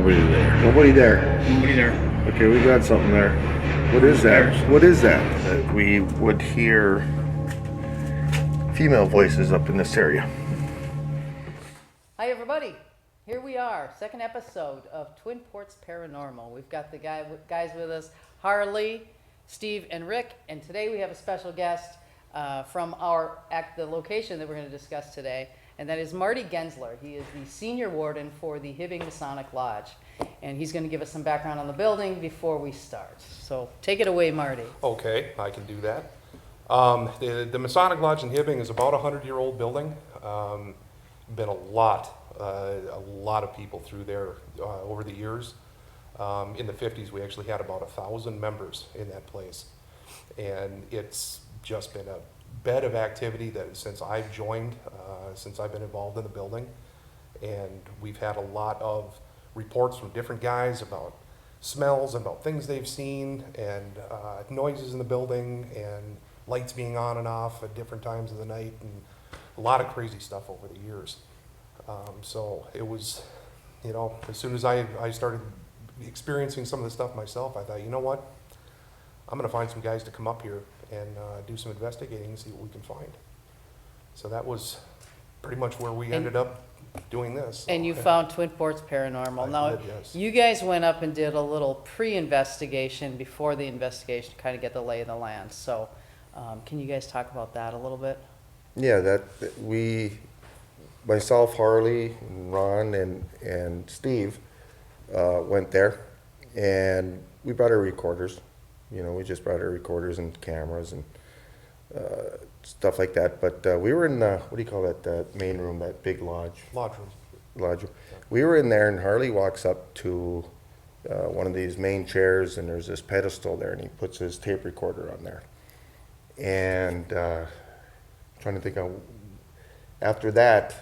Nobody there. Nobody there. Nobody there. Okay, we got something there. What is that? What is that? That we would hear female voices up in this area. Hi everybody, here we are, second episode of Twin Ports Paranormal. We've got the guys with us, Harley, Steve, and Rick, and today we have a special guest from the location that we're going to discuss today, and that is Marty Gensler. He is the senior warden for the Hibbing Masonic Lodge, and he's going to give us some background on the building before we start. So take it away, Marty. Okay, I can do that. The Masonic Lodge in Hibbing is about a 100-year-old building. Been a lot of people through there over the years. In the 50s, we actually had about 1,000 members in that place. And it's just been a bed of activity that since I've joined, since I've been involved in the building. And we've had a lot of reports from different guys about smells, about things they've seen, and noises in the building, and lights being on and off at different times of the night, and a lot of crazy stuff over the years. So it was, as soon as I started experiencing some of the stuff myself, I thought, you know what, I'm going to find some guys to come up here and do some investigating and see what we can find. So that was pretty much where we ended up doing this. And you found Twin Ports Paranormal. Now, yes. You guys went up and did a little pre-investigation before the investigation to kind of get the lay of the land. So can you guys talk about that a little bit? Yeah, myself, Harley, Ron, and Steve went there, and we brought our recorders. We just brought our recorders and cameras and stuff like that. But we were in what do you call that? The main room, that big lodge. Lodge room. Lodge room. We were in there, and Harley walks up to one of these main chairs, and there's this pedestal there, and he puts his tape recorder on there. And trying to think of after that,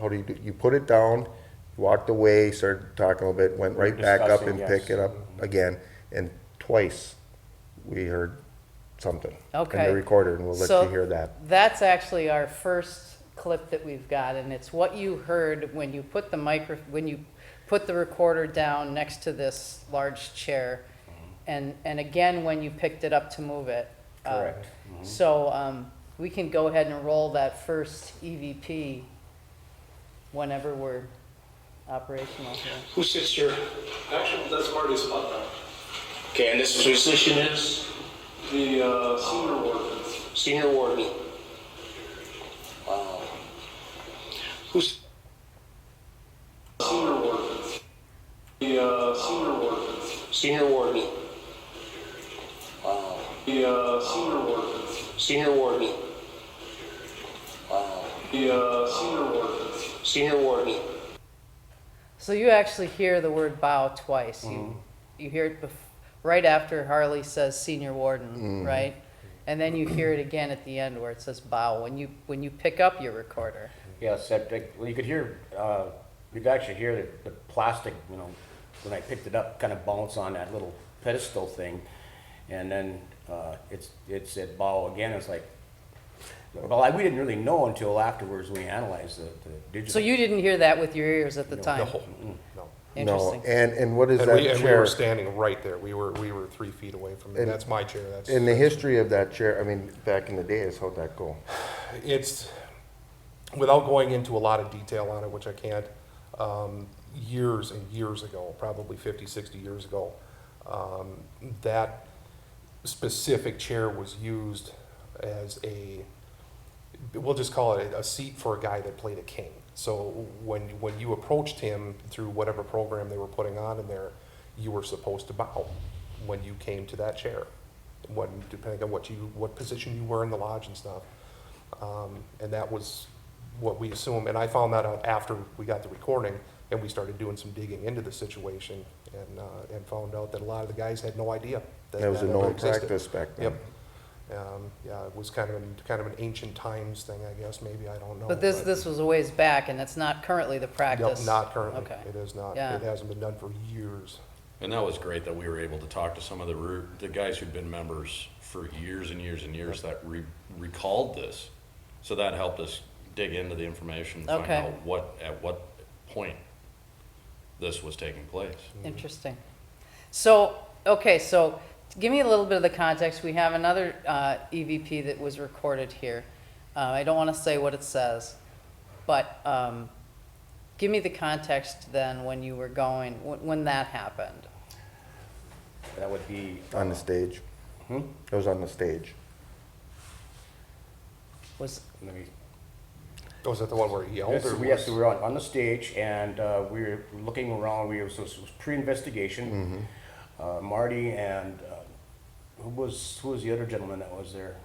how do you do? You put it down, walked away, started talking a little bit, went right back up and picked it up again, and twice we heard something in the recorder, and we'll let you hear that. That's actually our first clip that we've got, and it's what you heard when you put the recorder down next to this large chair, and again when you picked it up to move it. Correct. So we can go ahead and roll that first EVP whenever we're operational here. Who sits here? Actually, that's Marty's spot now. Okay, and this position is? The senior warden. Senior warden. Wow. Who's? Senior warden. The senior warden. Senior warden. Wow. The senior warden. Senior warden. Wow. The senior warden. Senior warden. So you actually hear the word bow twice. You hear it right after Harley says senior warden, right? And then you hear it again at the end where it says bow when you pick up your recorder. Yeah, septic. Well, you could hear, you could actually hear the plastic, when I picked it up, kind of bounce on that little pedestal thing, and then it said bow again. It's like, well, we didn't really know until afterwards when we analyzed the digital. So you didn't hear that with your ears at the time? No. Interesting. No, and what is that chair? And we were standing right there. We were 3 feet away from it. That's my chair. In the history of that chair, back in the days, how'd that go? It's, without going into a lot of detail on it, which I can't, years and years ago, probably 50, 60 years ago, that specific chair was used as we'll just call it a seat for a guy that played a king. So when you approached him through whatever program they were putting on in there, you were supposed to bow when you came to that chair, depending on what position you were in the lodge and stuff. And that was what we assumed. And I found that out after we got the recording, and we started doing some digging into the situation, and found out that a lot of the guys had no idea that was a ever known existed. practice back then. Yep. Yeah, it was kind of an ancient times thing, I guess. Maybe, I don't know. But this was a ways back, and it's not currently the practice. Nope, not currently. Okay. It is not. Yeah. It hasn't been done for years. And that was great that we were able to talk to some of the guys who'd been members for years and years and years that recalled this. So that helped us dig into the information and find out at what point this was taking place. Interesting. So, okay, so give me a little bit of the context. We have another EVP that was recorded here. I don't want to say what it says, but give me the context then when you were going, when that happened. That would be. On the stage. It was on the stage. Was Let me. Was that the one where he yelled? Yes, or we, yes, we were on the stage, and we were looking around. So it was pre-investigation. Marty and who was the other gentleman that was there?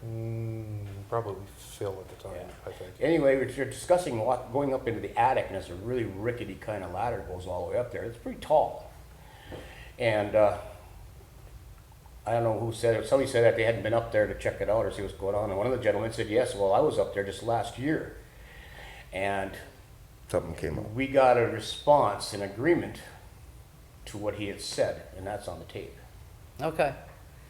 Probably Phil at the time, Yeah. I think. Anyway, we're discussing going up into the attic, and it's a really rickety kind of ladder that goes all the way up there. It's pretty tall, and I don't know who said it. Somebody said that they hadn't been up there to check it out or see what's going on. And one of the gentlemen said, yes, well, I was up there just last year. And Something came up. we got a response, an agreement to what he had said, and that's on the tape. okay.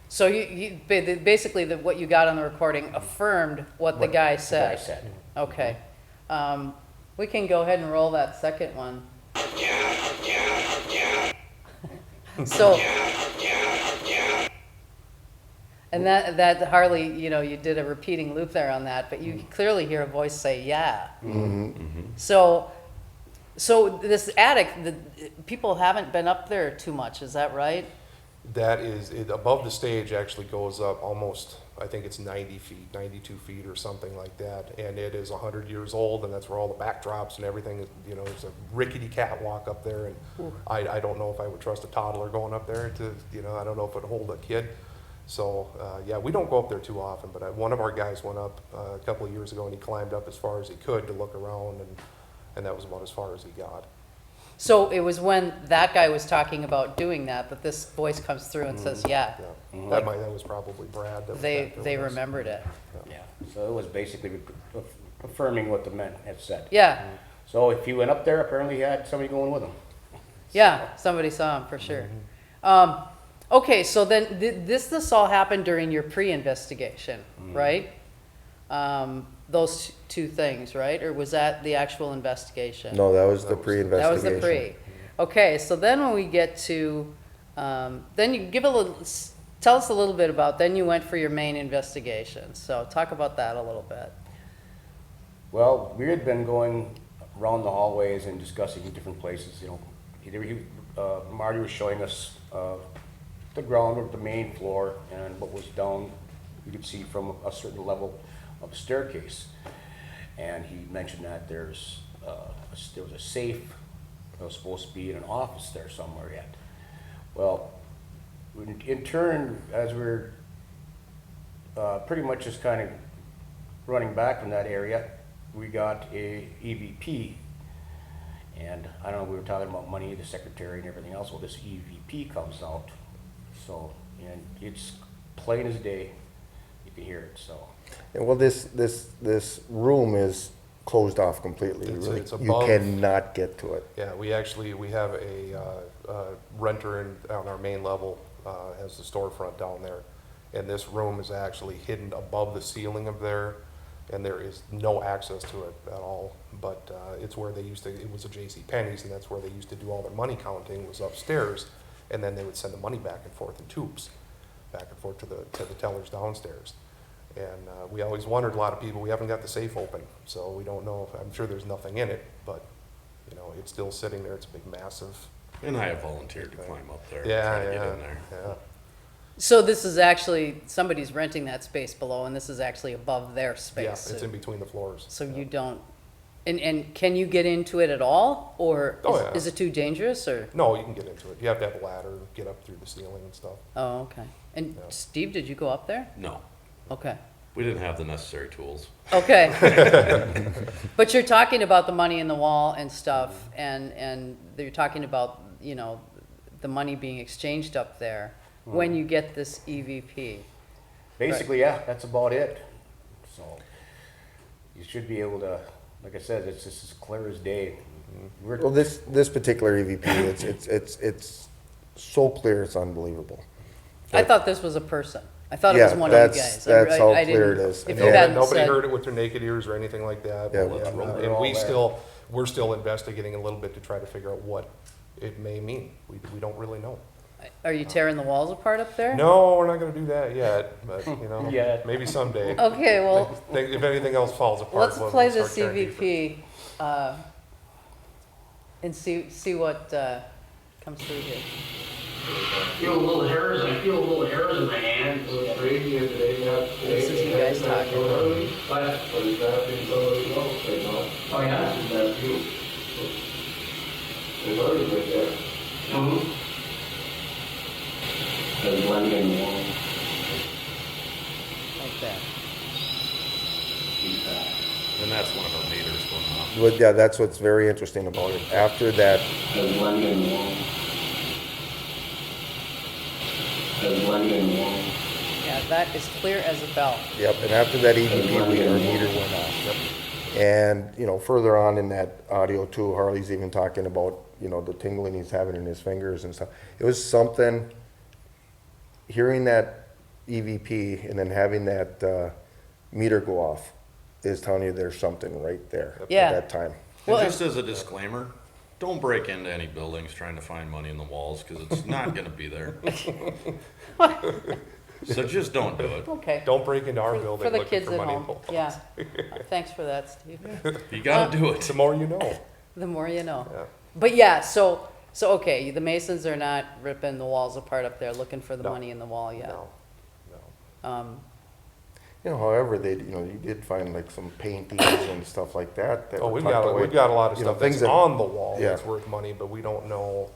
So you basically what you got on the recording affirmed what the guy said. The guy said. Okay. We can go ahead and roll that second one. So. And that Harley, you did a repeating loop there on that, but you clearly hear a voice say, yeah. So this attic, people haven't been up there too much, is that right? That is, above the stage actually goes up almost, I think it's 90 feet, 92 feet or something like that. And it is 100 years old, and that's where all the backdrops and everything is, there's a rickety catwalk up there. And I don't know if I would trust a toddler going up there to, I don't know if it would hold a kid. So, yeah, we don't go up there too often, but one of our guys went up a couple of years ago, and he climbed up as far as he could to look around, and that was about as far as he got. So it was when that guy was talking about doing that this voice comes through and says, yeah. Yeah. That was probably Brad. They remembered it. Yeah. So it was basically affirming what the men had said. Yeah, So if he went up there, apparently he had somebody going with him. yeah, somebody saw him for sure. Okay, so then this all happened during your pre-investigation, right? Those two things, right? Or was that the actual investigation? No, that was the That was pre-investigation. That was the pre. Okay, so then when we get to, then you tell us a little bit about, then you went for your main investigation. So talk about that a little bit. Well, we had been going around the hallways and discussing different places, Marty was showing us the ground of the main floor and what was down, you could see from a certain level of staircase. And he mentioned that there was a safe that was supposed to be in an office there somewhere yet. Well, in turn, as we're pretty much just kind of running back from that area, we got a EVP. And I don't know, we were talking about money, the secretary and everything else. Well, this EVP comes out. So, and it's plain as day. You can hear it, so. And well, this room is closed off completely. It's You above- cannot get to it. Yeah, we have a renter on our main level, has the storefront down there. And this room is actually hidden above the ceiling of there, and there is no access to it at all. But it's where it was a JCPenney's, and that's where they used to do all their money counting, was upstairs. And then they would send the money back and forth in tubes, back and forth to the tellers downstairs. And we always wondered, a lot of people, we haven't got the safe open, so we don't know. I'm sure there's nothing in it, but, it's still sitting there. It's a big, massive. And I have volunteered to climb up there and Yeah, try to yeah, get in there. yeah. So this is actually, somebody's renting that space below, and this is actually above their Yeah, space. it's in between the floors. So you don't, and can you get into it at all? Or Oh, yeah. is it too dangerous, or? No, you can get into it. You have to have a ladder, get up through the ceiling and stuff. Oh, okay. And Yeah. Steve, did you go up there? No, Okay. we didn't have the necessary tools. Okay. But you're talking about the money in the wall and stuff, and you're talking about, the money being exchanged up there when you get this EVP. Basically, yeah, that's about it. So you should be able to, like I said, it's just as clear as day. We're, Well, this particular EVP, it's so clear, it's unbelievable. I thought this was a person. I thought it was Yeah, one of you that's- guys. that's I how didn't- clear it is. If Yeah. you hadn't Nobody said, heard it with their naked ears or anything like that. Yeah, And they're we all there. we're still investigating a little bit to try to figure out what it may mean. We don't really know. Are you tearing the walls apart up there? No, we're not gonna do that yet, but, Yet. maybe someday. Okay, well, If anything else falls apart, let's we'll play start this tearing deeper. EVP, and see what, comes through here. I feel a little hairs in my hand. This is you guys talking. But, oh yeah? Mm-hmm. Like that. And that's one of our meters going off. But yeah, that's what's very interesting about it. After that, Yeah, that is clear as a bell. yep, and after that EVP, our meter went off. And, further on in that audio too, Harley's even talking about, the tingling he's having in his fingers and stuff. It was something, hearing that EVP and then having that meter go off is telling you there's something right there Yeah. at that time. Well, And just as a disclaimer, don't break into any buildings trying to find money in the walls, because it's not gonna be there. So just don't do it. Okay. Don't break into our building For the looking kids for at money. home, yeah. Thanks for that, Steve. You gotta do it. The more you know. The more you know. Yeah. But yeah, so okay, the Masons are not ripping the walls apart up there, looking for the No. money in the wall yet. No. However, you did find like some paintings and stuff like that. Oh, were we've tucked away. got a lot of You know, stuff things that's that- on the wall Yeah. that's worth money, but we don't know.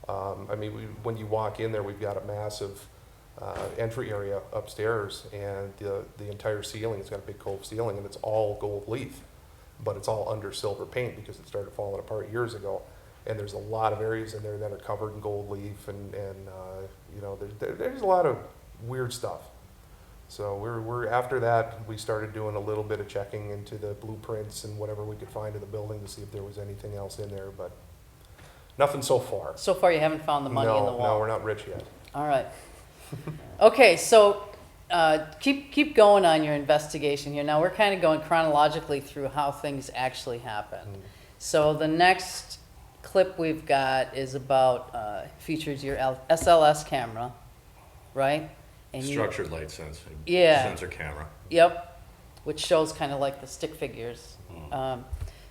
When you walk in there, we've got a massive entry area upstairs, and the entire ceiling, it's got a big cove ceiling, and it's all gold leaf, but it's all under silver paint because it started falling apart years ago. And there's a lot of areas in there that are covered in gold leaf, and there's a lot of weird stuff. So we're after that, we started doing a little bit of checking into the blueprints and whatever we could find in the building to see if there was anything else in there, but nothing so far. So far, you haven't found the money in the wall? No, we're not rich yet. All right. Okay, so keep going on your investigation here. Now, we're kind of going chronologically through how things actually happened. So the next clip we've got is about, features your SLS camera, right? And Structured light sensor. Yeah. Sensor camera. Yep, which shows kind of like the stick figures.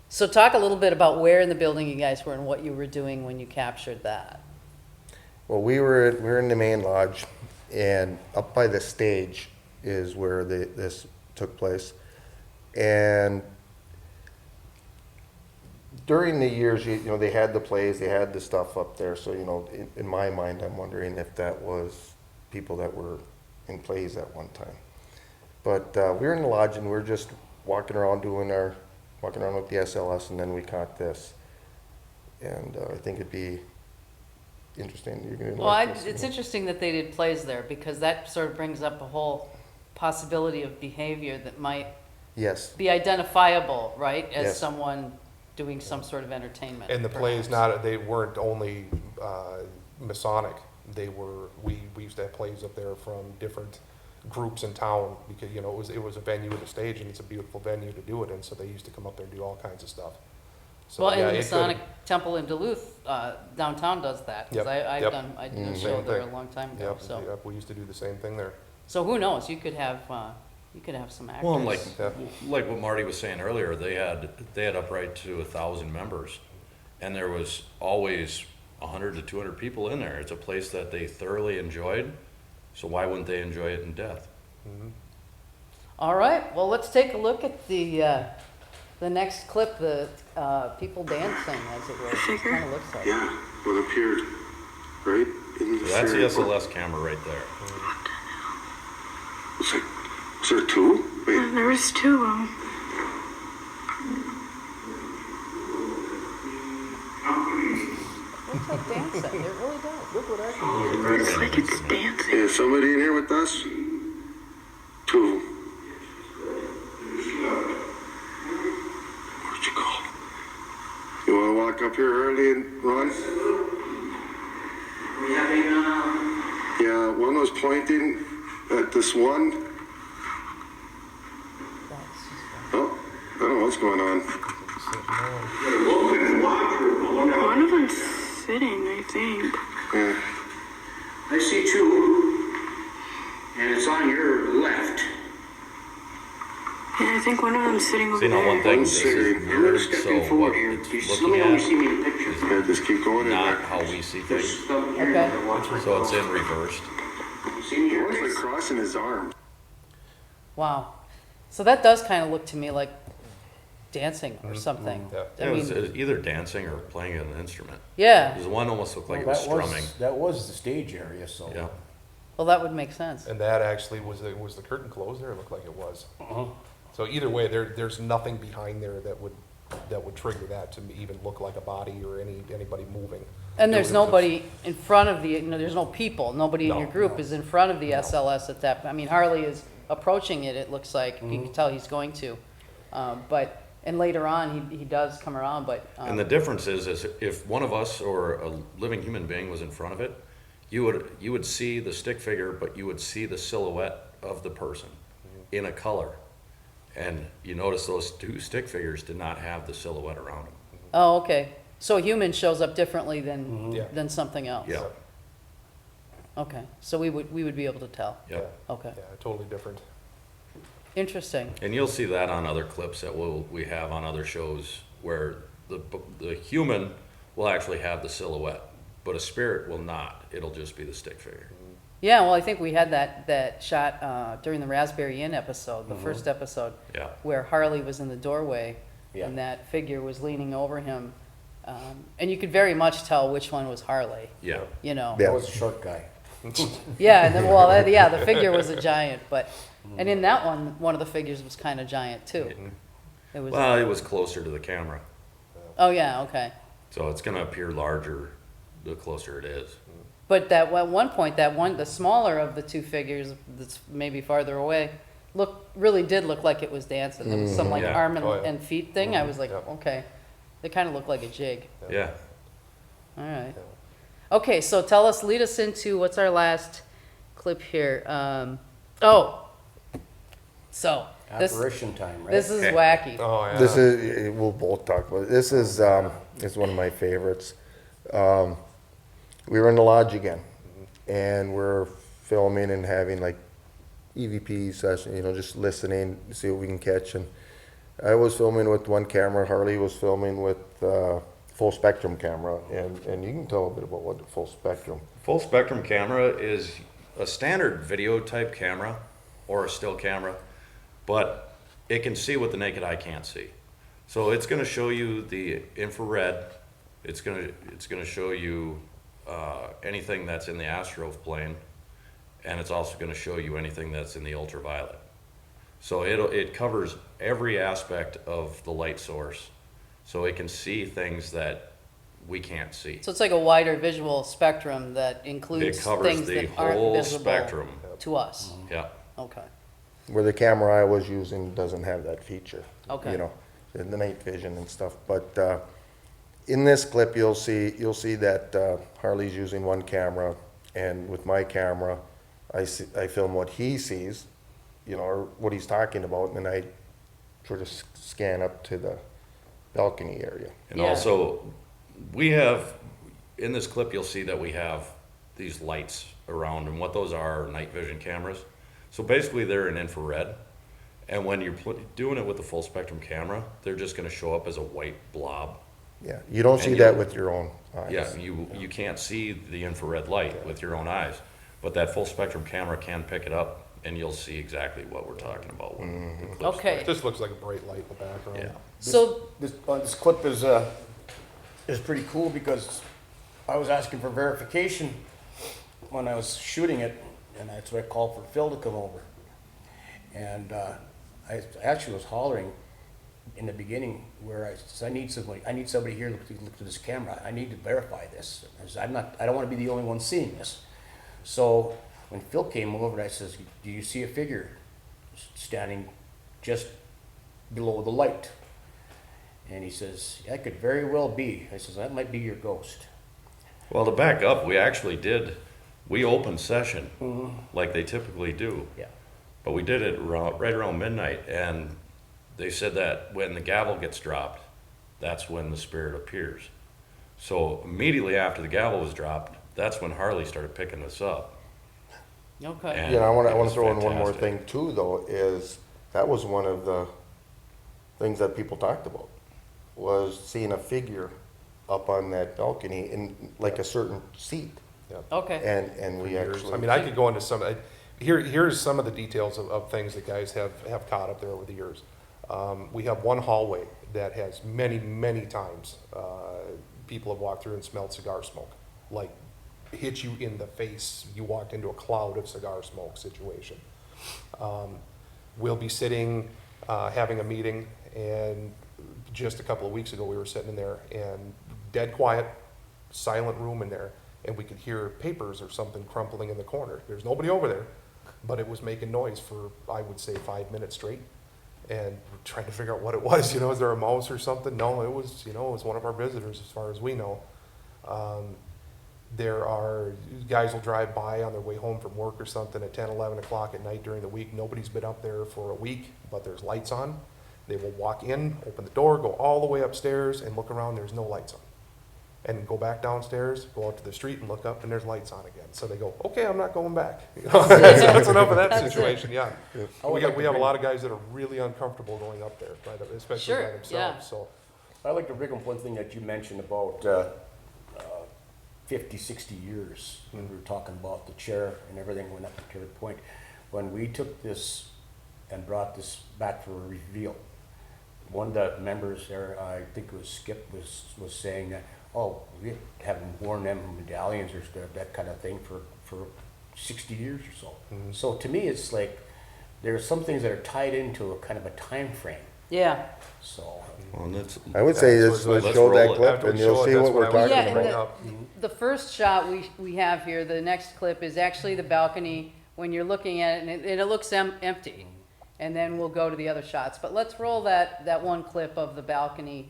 So talk a little bit about where in the building you guys were and what you were doing when you captured that. Well, we were in the main lodge, and up by the stage is where this took place. And during the years, they had the plays, they had the stuff up there. So, in my mind, I'm wondering if that was people that were in plays at one time. But we were in the lodge, and we were just walking around with the SLS, and then we caught this. And I think it'd be interesting. You're gonna Well, like this, it's interesting that they did plays there because that sort of brings up a whole possibility of behavior that might Yes. be identifiable, right, as Yes. someone doing some sort of entertainment. And the plays, they weren't only Masonic. We used to have plays up there from different groups in town because, it was a venue with a stage, and it's a beautiful venue to do it in, so they used to come up there and do all kinds of stuff. So, Well, yeah, and the it could- Masonic Temple in Duluth, downtown does that. 'Cause Yep, I yep. did a Same show there a thing. long time ago, Yep, so. yep, we used to do the same thing there. So who knows, you could have some actors. Well, and like Yeah. what Marty was saying earlier, they had upright to 1,000 members, and there was always 100 to 200 people in there. It's a place that they thoroughly enjoyed, so why wouldn't they enjoy it in death? All right, well, let's take a look at the next clip, the people dancing, as it were. It kind of looks like. Yeah, what appeared right in So the that's the area. SLS camera right there. Was there two? Wait, There was two of them. Looks like dancing, it really does. Look what I can do. It's like it's dancing. is somebody in here with us? Two. What'd you call? You wanna walk up here early and run? Yeah, one was pointing at this one. Oh, I don't know what's going on. One of them's sitting, I think. Yeah. I see two, and it's on your left. And I think one of them's sitting over See, now there. one thing, One's this sitting. is I'm gonna mirrored, step so in what forward here. it's You let looking me know when you at see me in the picture. Yeah, just keep going in not there. how we see There's things. stuff here Okay. that watch my So it's dog. in reversed. You see me It here? looks like crossing his arm. Wow. So that does kind of look to me like dancing or something. Yeah. I It was mean, either dancing or playing an instrument. yeah. Because the one almost looked like it Well, was strumming. That was the stage area, so. Yeah. Well, that would make sense. And that actually was the curtain closed there? It looked like it was. Uh-huh. So either way, there's nothing behind there that would trigger that to even look like a body or anybody moving. And It there's was- nobody in front of the, there's no people, nobody in No. your group is in front of the SLS at that, I mean, Harley is approaching it, it looks like, you can tell he's going to. But, and later on, he does come around, but, And the difference is if one of us or a living human being was in front of it, you would see the stick figure, but you would see the silhouette of the person in a color. And you notice those two stick figures did not have the silhouette around them. oh, okay. So a human shows up differently Yeah. than something else? Yeah, Okay, so we would be able to tell, yeah. okay. Yeah, totally different. Interesting, And you'll see that on other clips that we have on other shows where the human will actually have the silhouette, but a spirit will not. It'll just be the stick figure. yeah, well, I think we had that shot, during the Raspberry Inn episode, the first episode, Yeah. where Harley was in the doorway, Yeah. and that figure was leaning over him, and you could very much tell which one was Harley, Yeah. you know? Yeah. That was a short guy. Yeah, and then, well, yeah, the figure was a giant, but, and in that one of the figures was kind of giant too. It was, Well, it was closer to the camera, oh, yeah, okay. so it's gonna appear larger the closer it is. But at one point, the smaller of the two figures, that's maybe farther away, really did look like it was dancing. There was some like Yeah. arm Oh, yeah. and feet thing. I was like, Yep. okay, they kind of look like a jig. Yeah. All right. Okay, so lead us into what's our last clip here. Apparition time, right? This is wacky. Oh, yeah. This is, we'll both talk about it. This is one of my favorites. We were in the lodge again, and we're filming and having like EVP session, just listening, see what we can catch. And I was filming with one camera, Harley was filming with full spectrum camera, and you can tell a bit about what the full spectrum. Full spectrum camera is a standard video type camera or a still camera, but it can see what the naked eye can't see. So it's going to show you the infrared. It's going to show you anything that's in the astral plane, and it's also going to show you anything that's in the ultraviolet. So it covers every aspect of the light source, so it can see things that we can't see. So it's like a wider visual spectrum that includes It covers things the that aren't whole visible spectrum. to us. Yeah. Okay. Where the camera I was using doesn't have that feature. Okay. The night vision and stuff. But in this clip, you'll see that Harley's using one camera, and with my camera, I film what he sees, or what he's talking about, and then I sort of scan up to the balcony area. And Yeah. also, we have, in this clip, you'll see that we have these lights around, and what those are night vision cameras. So basically, they're in infrared, and when you're doing it with the full spectrum camera, they're just gonna show up as a white blob. Yeah, you don't see And that you- with your own eyes. Yeah, you can't see the infrared light with your own eyes, but that full spectrum camera can pick it up, and you'll see exactly what we're talking about when the clip's Okay. It just looks like a bright light in the background. Yeah. So, This clip is pretty cool because I was asking for verification when I was shooting it, and that's why I called for Phil to come over. And I actually was hollering in the beginning where I said, I need somebody here to look at this camera. I need to verify this. I don't want to be the only one seeing this. So when Phil came over, I says, do you see a figure standing just below the light? And he says, that could very well be. I says, that might be your ghost. Well, to back up, we opened session like they typically do. Yeah. But we did it right around midnight, and they said that when the gavel gets dropped, that's when the spirit appears. So immediately after the gavel was dropped, that's when Harley started picking this up. Okay. And You know, I want it to was throw in one more fantastic. thing too, though, is that was one of the things that people talked about, was seeing a figure up on that balcony in like a certain seat. Okay. And we years. actually. I mean, I could go into some, here's some of the details of things that guys have caught up there over the years. We have one hallway that has many times, people have walked through and smelled cigar smoke. Like, hit you in the face, you walked into a cloud of cigar smoke situation. We'll be sitting, having a meeting, and just a couple of weeks ago, we were sitting in there, and dead quiet, silent room in there, and we could hear papers or something crumpling in the corner. There's nobody over there, but it was making noise for, I would say, 5 minutes straight. And we're trying to figure out what it was, you know, is there a mouse or something? No, it was, you know, it was one of our visitors as far as we know. There are, guys will drive by on their way home from work or something at 10, 11 o'clock at night during the week. Nobody's been up there for a week, but there's lights on. They will walk in, open the door, go all the way upstairs and look around, there's no lights on. And go back downstairs, go out to the street and look up and there's lights on again. So they go, okay, I'm not going back. You know, that's enough of that That's situation, yeah. I would We like to have a bring- lot of guys that are really uncomfortable going up there, especially Sure, by themselves, yeah. so. I'd like to bring up one thing that you mentioned about 50, 60 years, when we were talking about the chair and everything went up to the point. When we took this and brought this back for a reveal, one of the members there, I think it was Skip, was saying that, oh, we haven't worn them medallions or that kind of thing for 60 years or so. Mm-hmm. So to me, it's like, there are some things that are tied into a kind of a time frame, yeah. so. Well, and that's, I would say Yeah, this so would let's show roll that it. clip After we and you'll show it, see that's what what we're I was talking Yeah, and about. the first shot we have here, the next clip is actually the balcony when you're looking at it, and it looks empty. And then we'll go to the other shots. But let's roll that one clip of the balcony.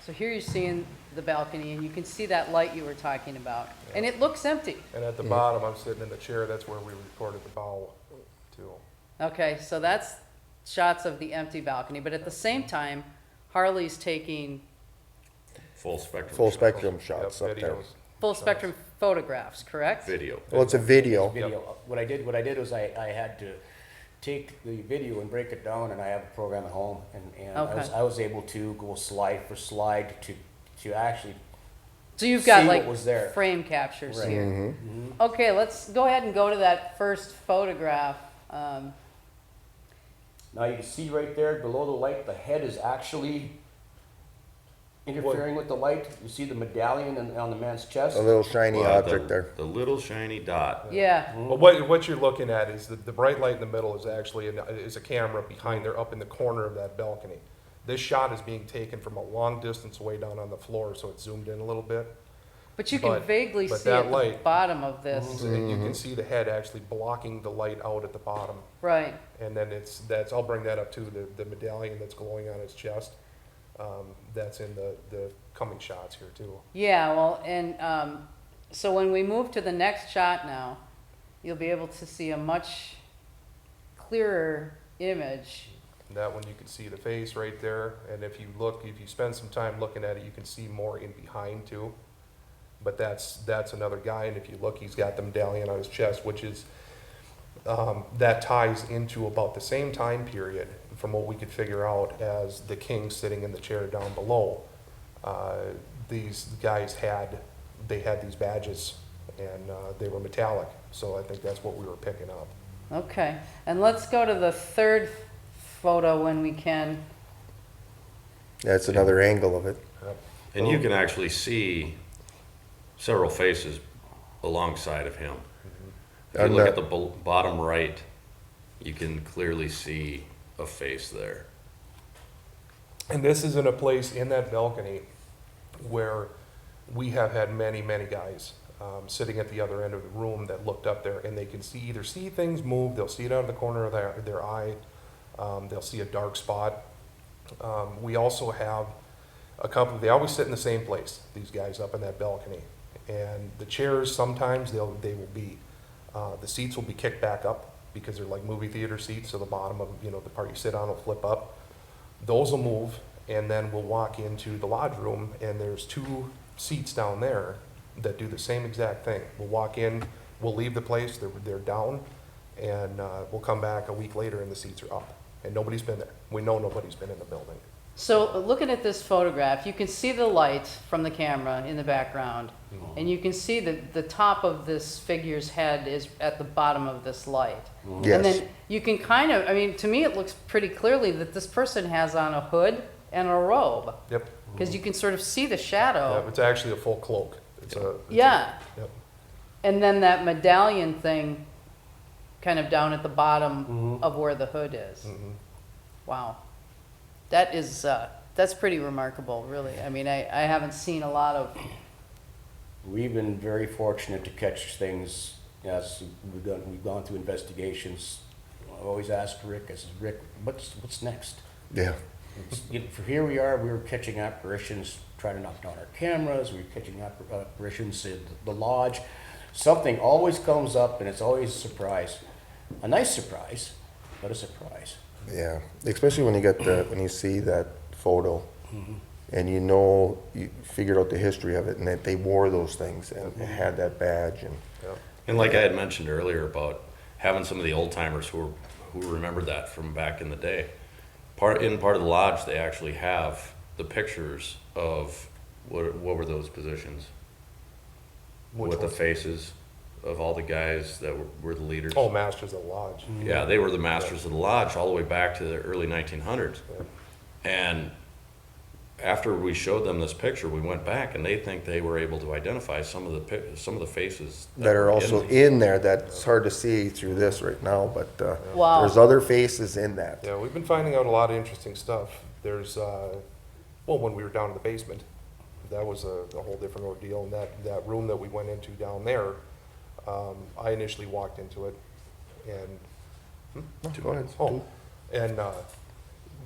So here you're seeing the balcony, and you can see that light you were talking about. And it looks empty. And at the bottom, I'm sitting in the chair, that's where we recorded the bow too. Okay, so that's shots of the empty balcony. But at the same time, Harley's taking full spectrum. Full shot. spectrum shots Yep, up there. videos. full spectrum photographs, correct? Video. Well, it's a video. Video. What I did was I had to take the video and break it down, and I have a program at home, and Okay. I was able to go slide for slide to actually. So you've got See what like was there. frame captures Right. here. Mm-hmm. Okay, let's go ahead and go to that first photograph. Now you can see right there below the light, the head is actually interfering with the light. You see the medallion on the man's chest. A little shiny Well, object there. The little shiny dot. Yeah, But what you're looking at is the bright light in the middle is actually is a camera behind there up in the corner of that balcony. This shot is being taken from a long distance away down on the floor, so it's zoomed in a little bit. but you can But- vaguely but see that at the light- bottom of this. So you can see the head actually blocking the light out at the bottom. Right. And then I'll bring that up too, the medallion that's glowing on his chest. That's in the coming shots here too. Yeah, well, and so when we move to the next shot now, you'll be able to see a much clearer image. That one you can see the face right there, and if you spend some time looking at it, you can see more in behind too. But that's another guy, and if you look, he's got the medallion on his chest, which is, that ties into about the same time period, from what we could figure out, as the king sitting in the chair down below. These guys had these badges, and they were metallic, so I think that's what we were picking up. Okay, and let's go to the third photo when we can. That's another angle of it. And you can actually see several faces alongside of him. If you And, look at the bottom right, you can clearly see a face there. And this is in a place in that balcony where we have had many guys sitting at the other end of the room that looked up there, and they can either see things move, they'll see it out of the corner of their eye, they'll see a dark spot. We also have a couple, they always sit in the same place, these guys up in that balcony. And the chairs, sometimes they will be, the seats will be kicked back up because they're like movie theater seats, so the bottom of, the part you sit on will flip up. Those will move, and then we'll walk into the lodge room, and there's 2 seats down there that do the same exact thing. We'll walk in, we'll leave the place, they're down, and we'll come back a week later and the seats are up. And nobody's been there. We know nobody's been in the building. So looking at this photograph, you can see the light from the camera in the background, and you can see that the top of this figure's head is at the bottom of this light. Yes. And then you can kind of, I mean, to me it looks pretty clearly that this person has on a hood and a robe, Yep. because you can sort of see the shadow. It's actually a full cloak. Yeah. Yep. And then that medallion thing kind of down at the bottom of where the hood is. Mhm. Wow. That is, that's pretty remarkable, really. I mean, I haven't seen a lot of, We've been very fortunate to catch things as we've gone through investigations. I always ask Rick, I says, Rick, what's next? Yeah. For here we are, we were catching apparitions, trying to knock down our cameras, we were catching apparitions in the lodge. Something always comes up, and it's always a surprise. A nice surprise, but a surprise. Yeah, especially when you see that photo, and you figured out the history of it, and that they wore those things and had that badge, and And like I had mentioned earlier about having some of the old timers who remember that from back in the day. Part of the lodge, they actually have the pictures of what were those positions with the faces of all the guys that were the leaders. Oh, Masters of the Lodge. Yeah, they were the masters of the lodge all the way back to the early 1900s. Yeah. And after we showed them this picture, we went back and they think they were able to identify some of the faces that are were also these. in there. That's hard to see through this right now, but Wow. there's other faces in that. Yeah, we've been finding out a lot of interesting stuff. There's, when we were down in the basement, that was a whole different ordeal. And that room that we went into down there, I initially walked into it and, Go ahead. and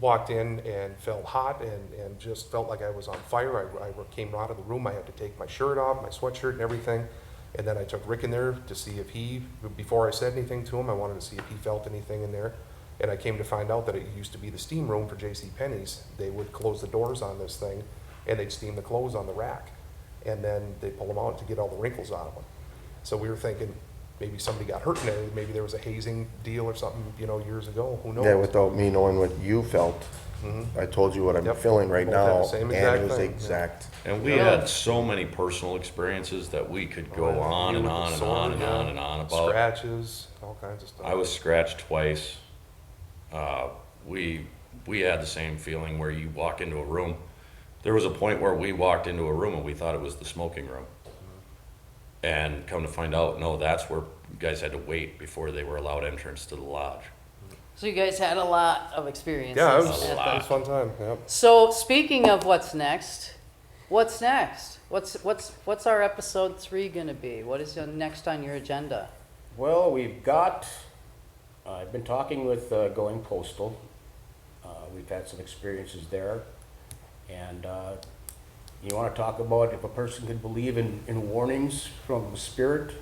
walked in and felt hot and just felt like I was on fire. I came out of the room, I had to take my shirt off, my sweatshirt and everything. And then I took Rick in there to see if before I said anything to him, I wanted to see if he felt anything in there. And I came to find out that it used to be the steam room for JCPenney's. They would close the doors on this thing and they'd steam the clothes on the rack. And then they'd pull them out to get all the wrinkles out of them. So we were thinking maybe somebody got hurt in there. Maybe there was a hazing deal or something, years ago. Who knows? Yeah, without me knowing what you felt, I told you what I'm Yep. feeling right Both had now, the same and exact it was thing. exact. And we had so many personal experiences that we could go on and on and on and on and on about. Scratches, all kinds of stuff. I was scratched twice. We had the same feeling where you walk into a room. There was a point where we walked into a room and we thought it was the smoking room. And come to find out, no, that's where you guys had to wait before they were allowed entrance to the lodge. so you guys had a lot of experiences. Yeah, it at was the- a fun time. Yep. So speaking of what's next? What's What's our episode 3 gonna be? What is next on your agenda? Well, I've been talking with Going Postal. We've had some experiences there. And you want to talk about if a person could believe in warnings from spirit?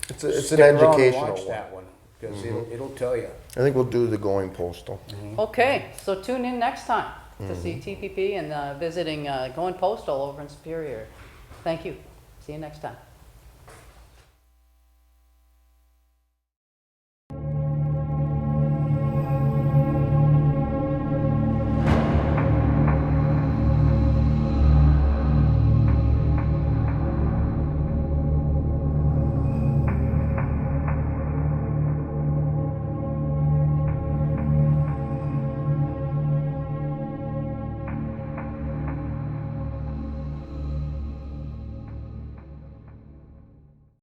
It's an Stick around and educational watch one. that one, because it'll tell you. I think we'll do the Going Postal. Okay, so tune in next time to see TPP and visiting Going Postal over in Superior. Thank you. See you next time.